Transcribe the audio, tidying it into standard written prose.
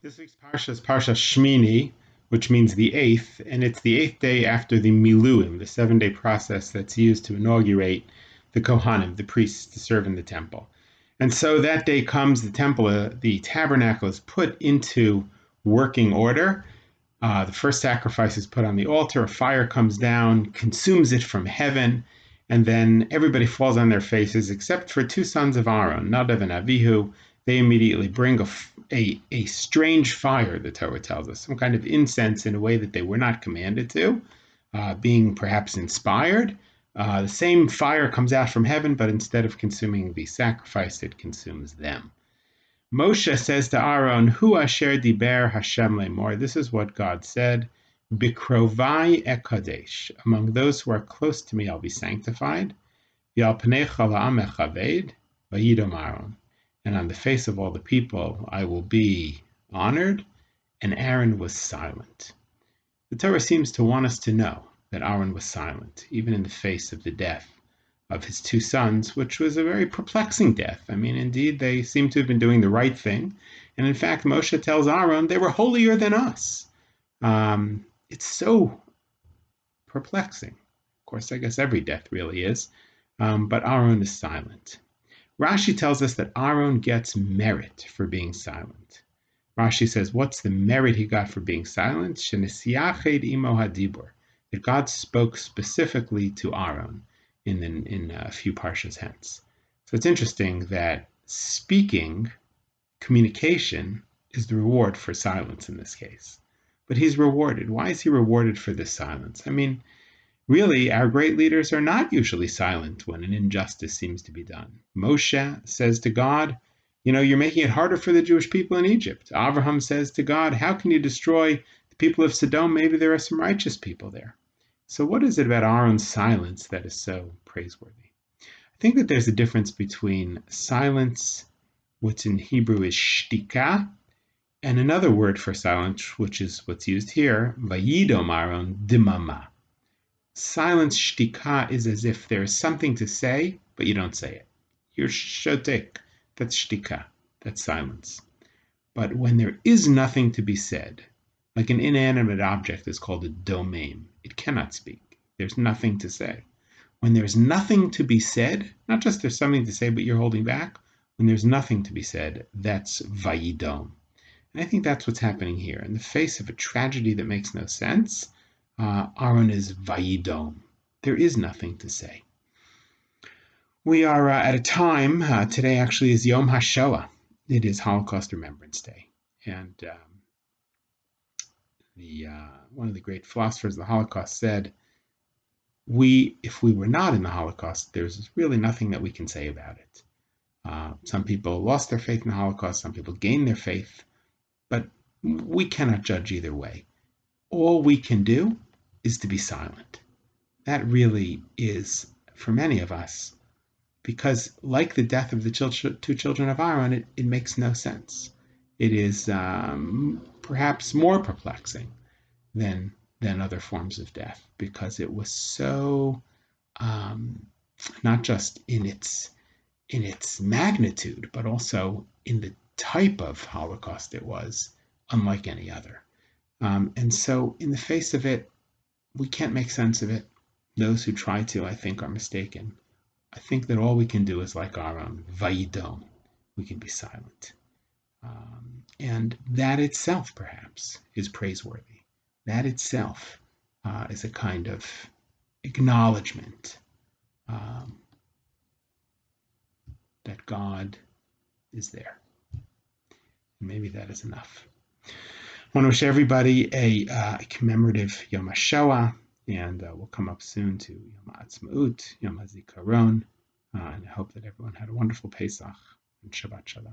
This week's parsha is Parsha Shmini, which means the eighth, and it's the eighth day after the Miluim, the 7-day process that's used to inaugurate the Kohanim, the priests, to serve in the temple. And so that day comes, the tabernacle is put into working order. The first sacrifice is put on the altar, a fire comes down, consumes it from heaven, and then everybody falls on their faces except for two sons of Aaron, Nadav and Avihu. They immediately bring a strange fire, the Torah tells us, some kind of incense in a way that they were not commanded to, being perhaps inspired. The same fire comes out from heaven, but instead of consuming the sacrifice, it consumes them. Moshe says to Aaron, Hu asher diber Hashem lemor, this is what God said, Bikrovai ekadesh, among those who are close to me I'll be sanctified, V'al pnecha la'am echaved, vayidom Aaron, and on the face of all the people I will be honored, and Aaron was silent. The Torah seems to want us to know that Aaron was silent, even in the face of the death of his two sons, which was a very perplexing death. I mean, indeed, they seem to have been doing the right thing. And in fact, Moshe tells Aaron, they were holier than us. It's so perplexing. Of course, I guess every death really is. But Aaron is silent. Rashi tells us that Aaron gets merit for being silent. Rashi says, what's the merit he got for being silent? Shenesiached imo hadibur, that God spoke specifically to Aaron in a few parshas hence. So it's interesting that speaking, communication, is the reward for silence in this case. But he's rewarded. Why is he rewarded for this silence? I mean, really, our great leaders are not usually silent when an injustice seems to be done. Moshe says to God, you're making it harder for the Jewish people in Egypt. Abraham says to God, how can you destroy the people of Sodom? Maybe there are some righteous people there. So what is it about Aaron's silence that is so praiseworthy? I think that there's a difference between silence, which in Hebrew is shtika, and another word for silence, which is what's used here, vayidom Aaron dimama. Silence, shtika, is as if there's something to say, but you don't say it. You're shotek. That's shtika. That's silence. But when there is nothing to be said, like an inanimate object is called a domain. It cannot speak. There's nothing to say. When there's nothing to be said, not just there's something to say, but you're holding back, when there's nothing to be said, that's vayidom. And I think that's what's happening here. In the face of a tragedy that makes no sense, Aaron is vayidom. There is nothing to say. We are at a time, today actually is Yom HaShoah. It is Holocaust Remembrance Day. And one of the great philosophers of the Holocaust said, if we were not in the Holocaust, there's really nothing that we can say about it. Some people lost their faith in the Holocaust, some people gained their faith, but we cannot judge either way. All we can do is to be silent. That really is, for many of us, because like the death of the two children of Aaron, it makes no sense. It is perhaps more perplexing than other forms of death, because it was so not just in its magnitude, but also in the type of Holocaust it was, unlike any other. And so in the face of it, we can't make sense of it. Those who try to, I think, are mistaken. I think that all we can do is like Aaron, vayidom. We can be silent. And that itself, perhaps, is praiseworthy. That itself is a kind of acknowledgement that God is there. And maybe that is enough. I want to wish everybody a commemorative Yom HaShoah, and we'll come up soon to Yom HaAtzmaut, Yom HaZikaron, and I hope that everyone had a wonderful Pesach and Shabbat Shalom.